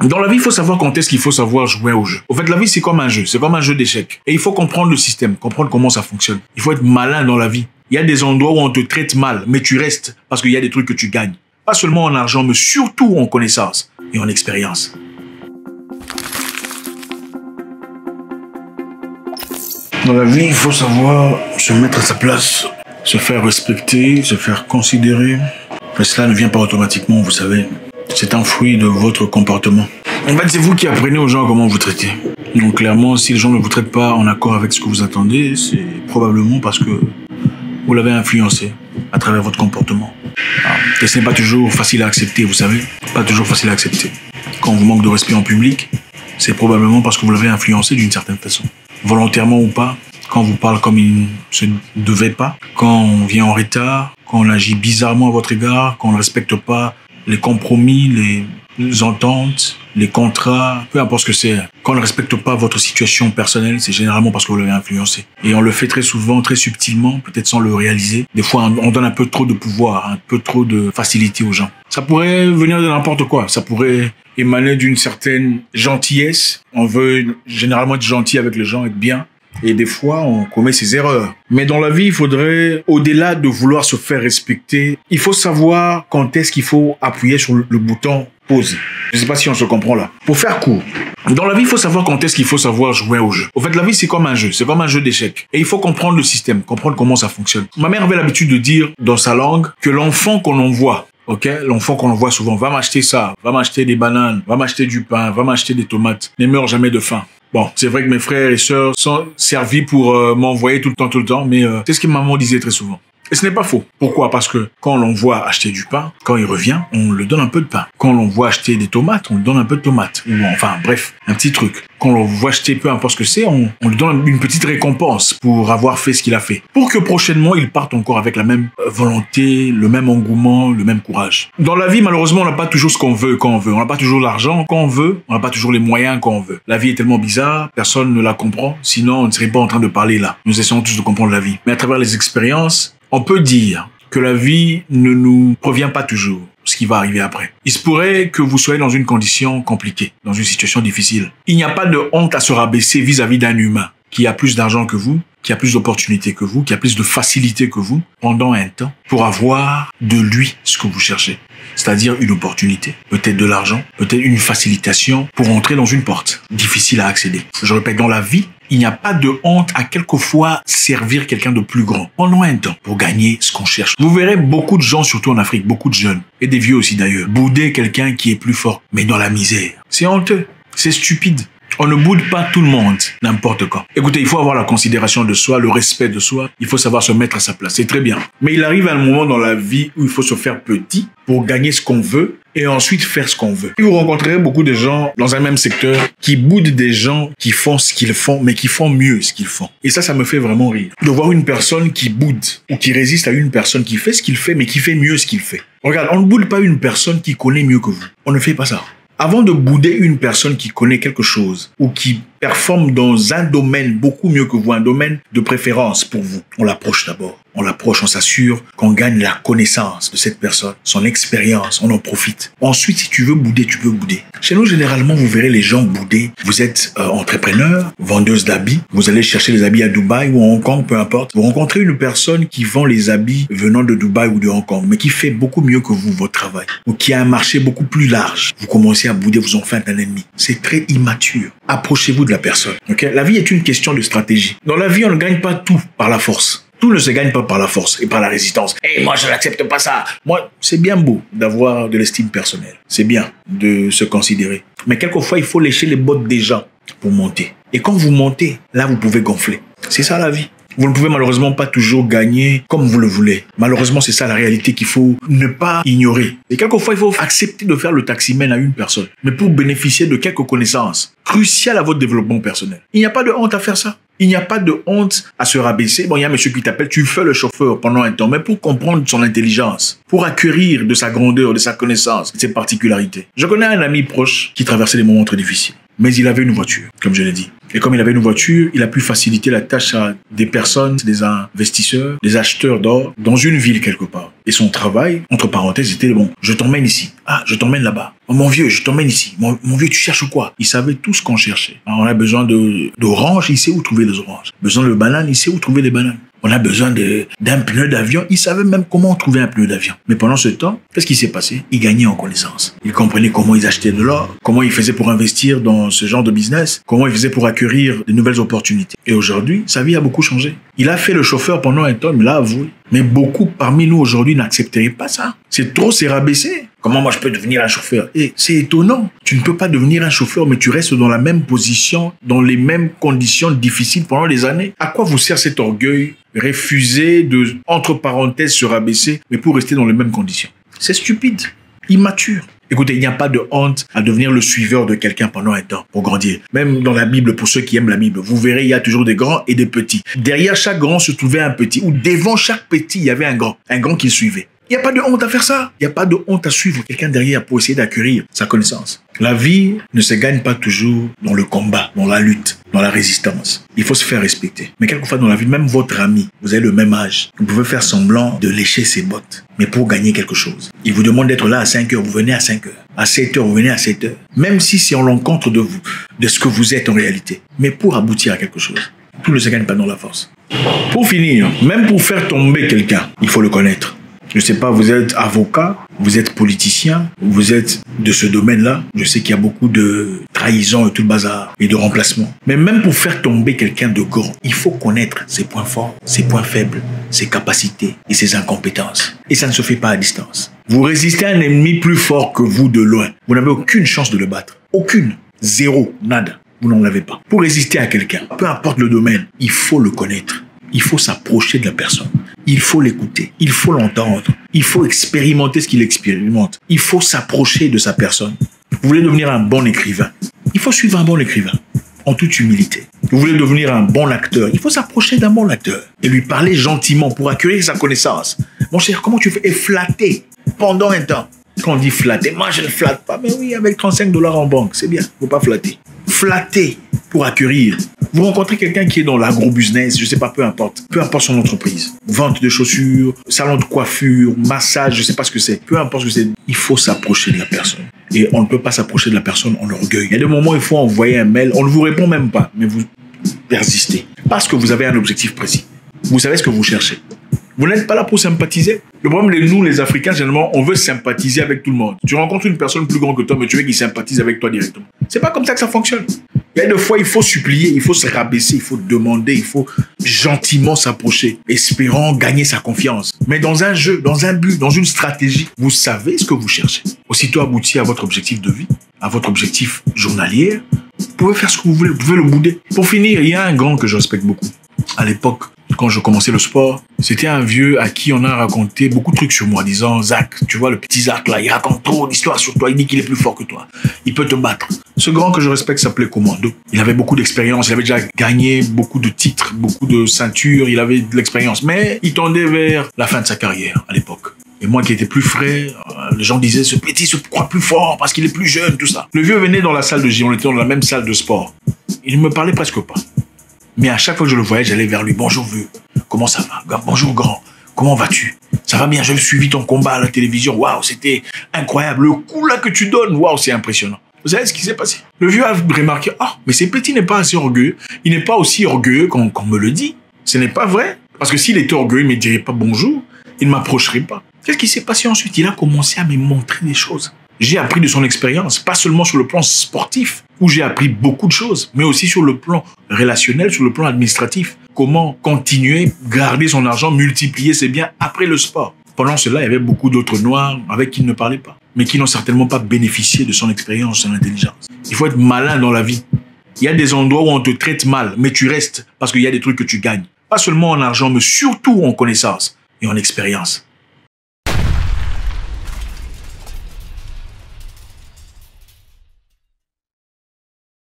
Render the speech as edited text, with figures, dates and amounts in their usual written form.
Dans la vie, il faut savoir quand est-ce qu'il faut savoir jouer au jeu. Au fait, la vie, c'est comme un jeu d'échecs. Et il faut comprendre le système, comprendre comment ça fonctionne. Il faut être malin dans la vie. Il y a des endroits où on te traite mal, mais tu restes parce qu'il y a des trucs que tu gagnes. Pas seulement en argent, mais surtout en connaissance et en expérience. Dans la vie, il faut savoir se mettre à sa place, se faire respecter, se faire considérer. Mais cela ne vient pas automatiquement, vous savez. C'est un fruit de votre comportement. En fait, c'est vous qui apprenez aux gens comment vous traiter. Donc clairement, si les gens ne vous traitent pas en accord avec ce que vous attendez, c'est probablement parce que vous l'avez influencé à travers votre comportement. Et ce n'est pas toujours facile à accepter, vous savez. Pas toujours facile à accepter. Quand on vous manque de respect en public, c'est probablement parce que vous l'avez influencé d'une certaine façon. Volontairement ou pas, quand on vous parle comme il ne se devait pas, quand on vient en retard, quand on agit bizarrement à votre égard, quand on ne respecte pas les compromis, les ententes, les contrats, peu importe ce que c'est. Quand on ne respecte pas votre situation personnelle, c'est généralement parce que vous l'avez influencé. Et on le fait très souvent, très subtilement, peut-être sans le réaliser. Des fois, on donne un peu trop de pouvoir, un peu trop de facilité aux gens. Ça pourrait venir de n'importe quoi. Ça pourrait émaner d'une certaine gentillesse. On veut généralement être gentil avec les gens, être bien. Et des fois, on commet ces erreurs. Mais dans la vie, il faudrait, au-delà de vouloir se faire respecter, il faut savoir quand est-ce qu'il faut appuyer sur le bouton pause. Je ne sais pas si on se comprend là. Pour faire court, dans la vie, il faut savoir quand est-ce qu'il faut savoir jouer au jeu. Au fait, la vie, c'est comme un jeu d'échecs. Et il faut comprendre le système, comprendre comment ça fonctionne. Ma mère avait l'habitude de dire dans sa langue que l'enfant qu'on envoie, l'enfant qu'on envoie souvent, va m'acheter ça, va m'acheter des bananes, va m'acheter du pain, va m'acheter des tomates, ne meurt jamais de faim. Bon, c'est vrai que mes frères et sœurs sont servis pour m'envoyer tout le temps, mais c'est ce que maman disait très souvent. Et ce n'est pas faux. Pourquoi? Parce que quand on l'envoie acheter du pain, quand il revient, on lui donne un peu de pain. Quand on l'envoie acheter des tomates, on lui donne un peu de tomates. Ou enfin, bref, un petit truc. Quand on l'envoie acheter peu importe ce que c'est, on lui donne une petite récompense pour avoir fait ce qu'il a fait. Pour que prochainement, il parte encore avec la même volonté, le même engouement, le même courage. Dans la vie, malheureusement, on n'a pas toujours ce qu'on veut quand on veut. On n'a pas toujours l'argent quand on veut. On n'a pas toujours les moyens quand on veut. La vie est tellement bizarre, personne ne la comprend. Sinon, on ne serait pas en train de parler là. Nous essayons tous de comprendre la vie. Mais à travers les expériences, on peut dire que la vie ne nous provient pas toujours ce qui va arriver après. Il se pourrait que vous soyez dans une condition compliquée, dans une situation difficile. Il n'y a pas de honte à se rabaisser vis-à-vis d'un humain qui a plus d'argent que vous, qui a plus d'opportunités que vous, qui a plus de facilité que vous pendant un temps pour avoir de lui ce que vous cherchez. C'est-à-dire une opportunité, peut-être de l'argent, peut-être une facilitation pour entrer dans une porte difficile à accéder. Je répète, dans la vie, il n'y a pas de honte à quelquefois servir quelqu'un de plus grand pendant un temps pour gagner ce qu'on cherche. Vous verrez beaucoup de gens, surtout en Afrique, beaucoup de jeunes, et des vieux aussi d'ailleurs, bouder quelqu'un qui est plus fort, mais dans la misère. C'est honteux, c'est stupide. On ne boude pas tout le monde, n'importe quand. Écoutez, il faut avoir la considération de soi, le respect de soi. Il faut savoir se mettre à sa place. C'est très bien. Mais il arrive un moment dans la vie où il faut se faire petit pour gagner ce qu'on veut et ensuite faire ce qu'on veut. Et vous rencontrerez beaucoup de gens dans un même secteur qui boudent des gens qui font ce qu'ils font, mais qui font mieux ce qu'ils font. Et ça me fait vraiment rire. De voir une personne qui boude ou qui résiste à une personne qui fait ce qu'il fait, mais qui fait mieux ce qu'il fait. Regarde, on ne boude pas une personne qui connaît mieux que vous. On ne fait pas ça. Avant de bouder une personne qui connaît quelque chose ou qui performe dans un domaine beaucoup mieux que vous, un domaine de préférence pour vous, on l'approche d'abord. On l'approche, on s'assure qu'on gagne la connaissance de cette personne, son expérience, on en profite. Ensuite, si tu veux bouder, tu peux bouder. Chez nous, généralement, vous verrez les gens bouder. Vous êtes entrepreneur, vendeuse d'habits, vous allez chercher les habits à Dubaï ou à Hong Kong, peu importe. Vous rencontrez une personne qui vend les habits venant de Dubaï ou de Hong Kong, mais qui fait beaucoup mieux que vous, votre travail, ou qui a un marché beaucoup plus large. Vous commencez à bouder, vous en faites un ennemi. C'est très immature. Approchez-vous de la personne. La vie est une question de stratégie. Dans la vie, on ne gagne pas tout par la force. Tout ne se gagne pas par la force et par la résistance. Moi, je n'accepte pas ça. Moi, c'est bien beau d'avoir de l'estime personnelle. C'est bien de se considérer. Mais quelquefois, il faut lécher les bottes des gens pour monter. Et quand vous montez, là, vous pouvez gonfler. C'est ça la vie. Vous ne pouvez malheureusement pas toujours gagner comme vous le voulez. Malheureusement, c'est ça la réalité qu'il faut ne pas ignorer. Et quelquefois, il faut accepter de faire le taximène à une personne, mais pour bénéficier de quelques connaissances cruciales à votre développement personnel. Il n'y a pas de honte à faire ça. Il n'y a pas de honte à se rabaisser. Bon, il y a un monsieur qui t'appelle, tu fais le chauffeur pendant un temps, mais pour comprendre son intelligence, pour acquérir de sa grandeur, de sa connaissance, de ses particularités. Je connais un ami proche qui traversait des moments très difficiles. Mais il avait une voiture, comme je l'ai dit. Et comme il avait une voiture, il a pu faciliter la tâche à des personnes, des investisseurs, des acheteurs d'or dans une ville quelque part. Et son travail, entre parenthèses, était bon. Je t'emmène ici. Ah, je t'emmène là-bas. Oh, mon vieux, je t'emmène ici. Mon vieux, tu cherches quoi? Il savait tout ce qu'on cherchait. Alors, on a besoin d'oranges, il sait où trouver les oranges. Besoin de bananes, il sait où trouver les bananes. On a besoin d'un pneu d'avion. Il savait même comment trouver un pneu d'avion. Mais pendant ce temps, qu'est-ce qui s'est passé? Il gagnait en connaissance. Il comprenait comment ils achetaient de l'or, comment il faisait pour investir dans ce genre de business, comment il faisait pour acquérir de nouvelles opportunités. Et aujourd'hui, sa vie a beaucoup changé. Il a fait le chauffeur pendant un temps, il me l'a avoué. Mais beaucoup parmi nous aujourd'hui n'accepteraient pas ça. C'est trop, c'est rabaissé. Comment moi je peux devenir un chauffeur? Et c'est étonnant. Tu ne peux pas devenir un chauffeur, mais tu restes dans la même position, dans les mêmes conditions difficiles pendant des années. À quoi vous sert cet orgueil? Refuser de, entre parenthèses, se rabaisser, mais pour rester dans les mêmes conditions. C'est stupide, immature. Écoutez, il n'y a pas de honte à devenir le suiveur de quelqu'un pendant un temps pour grandir. Même dans la Bible, pour ceux qui aiment la Bible, vous verrez, il y a toujours des grands et des petits. Derrière chaque grand se trouvait un petit, ou devant chaque petit, il y avait un grand qui le suivait. Il n'y a pas de honte à faire ça. Il n'y a pas de honte à suivre quelqu'un derrière pour essayer d'acquérir sa connaissance. La vie ne se gagne pas toujours dans le combat, dans la lutte, dans la résistance. Il faut se faire respecter. Mais quelquefois dans la vie, même votre ami, vous avez le même âge, vous pouvez faire semblant de lécher ses bottes. Mais pour gagner quelque chose, il vous demande d'être là à 5 heures, vous venez à 5 heures. À 7 heures, vous venez à 7 heures. Même si c'est en l'encontre de vous, de ce que vous êtes en réalité. Mais pour aboutir à quelque chose, tout ne se gagne pas dans la force. Pour finir, même pour faire tomber quelqu'un, il faut le connaître. Je ne sais pas, vous êtes avocat, vous êtes politicien, vous êtes de ce domaine-là. Je sais qu'il y a beaucoup de trahison et tout le bazar et de remplacement. Mais même pour faire tomber quelqu'un de grand, il faut connaître ses points forts, ses points faibles, ses capacités et ses incompétences. Et ça ne se fait pas à distance. Vous résistez à un ennemi plus fort que vous de loin. Vous n'avez aucune chance de le battre. Aucune. Zéro. Nada. Vous n'en avez pas. Pour résister à quelqu'un, peu importe le domaine, il faut le connaître. Il faut s'approcher de la personne. Il faut l'écouter. Il faut l'entendre. Il faut expérimenter ce qu'il expérimente. Il faut s'approcher de sa personne. Vous voulez devenir un bon écrivain? Il faut suivre un bon écrivain, en toute humilité. Vous voulez devenir un bon acteur? Il faut s'approcher d'un bon acteur et lui parler gentiment pour accueillir sa connaissance. Mon cher, comment tu fais? Et flatter pendant un temps. Quand on dit flatter, moi je ne flatte pas. Mais oui, avec 35 $ en banque, c'est bien. Il ne faut pas flatter. Flatter pour acquérir. Vous rencontrez quelqu'un qui est dans l'agro-business, je sais pas, peu importe son entreprise. Vente de chaussures, salon de coiffure, massage, je sais pas ce que c'est. Peu importe ce que c'est, il faut s'approcher de la personne. Et on ne peut pas s'approcher de la personne en orgueil. Il y a des moments où il faut envoyer un mail, on ne vous répond même pas, mais vous persistez. Parce que vous avez un objectif précis. Vous savez ce que vous cherchez. Vous n'êtes pas là pour sympathiser. Le problème, nous, les Africains, généralement, on veut sympathiser avec tout le monde. Tu rencontres une personne plus grande que toi, mais tu veux qu'il sympathise avec toi directement. C'est pas comme ça que ça fonctionne. Il y a des fois, il faut supplier, il faut se rabaisser, il faut demander, il faut gentiment s'approcher, espérant gagner sa confiance. Mais dans un jeu, dans un but, dans une stratégie, vous savez ce que vous cherchez. Aussitôt abouti à votre objectif de vie, à votre objectif journalier, vous pouvez faire ce que vous voulez, vous pouvez le bouder. Pour finir, il y a un grand que je respecte beaucoup. À l'époque, quand je commençais le sport, c'était un vieux à qui on a raconté beaucoup de trucs sur moi, disant Zach, tu vois le petit Zach là, il raconte trop d'histoires sur toi, il dit qu'il est plus fort que toi, il peut te battre. Ce grand que je respecte s'appelait Commando. Il avait beaucoup d'expérience, il avait déjà gagné beaucoup de titres, beaucoup de ceintures, il avait de l'expérience, mais il tendait vers la fin de sa carrière à l'époque. Et moi qui étais plus frais, les gens disaient ce petit se croit plus fort parce qu'il est plus jeune, tout ça. Le vieux venait dans la salle de gym, on était dans la même salle de sport. Il ne me parlait presque pas. Mais à chaque fois que je le voyais, j'allais vers lui. Bonjour vieux, comment ça va? Bonjour grand, comment vas-tu? Ça va bien, j'ai suivi ton combat à la télévision. Waouh, c'était incroyable. Le coup là que tu donnes, waouh, c'est impressionnant. Vous savez ce qui s'est passé? Le vieux a remarqué, mais ce petit n'est pas assez orgueilleux. Il n'est pas aussi orgueilleux qu'on me le dit. Ce n'est pas vrai. Parce que s'il était orgueilleux, il ne me dirait pas bonjour. Il ne m'approcherait pas. Qu'est-ce qui s'est passé ensuite? Il a commencé à me montrer des choses. J'ai appris de son expérience, pas seulement sur le plan sportif, où j'ai appris beaucoup de choses, mais aussi sur le plan relationnel, sur le plan administratif. Comment continuer, garder son argent, multiplier ses biens après le sport. Pendant cela, il y avait beaucoup d'autres noirs avec qui il ne parlait pas, mais qui n'ont certainement pas bénéficié de son expérience, de son intelligence. Il faut être malin dans la vie. Il y a des endroits où on te traite mal, mais tu restes parce qu'il y a des trucs que tu gagnes. Pas seulement en argent, mais surtout en connaissance et en expérience.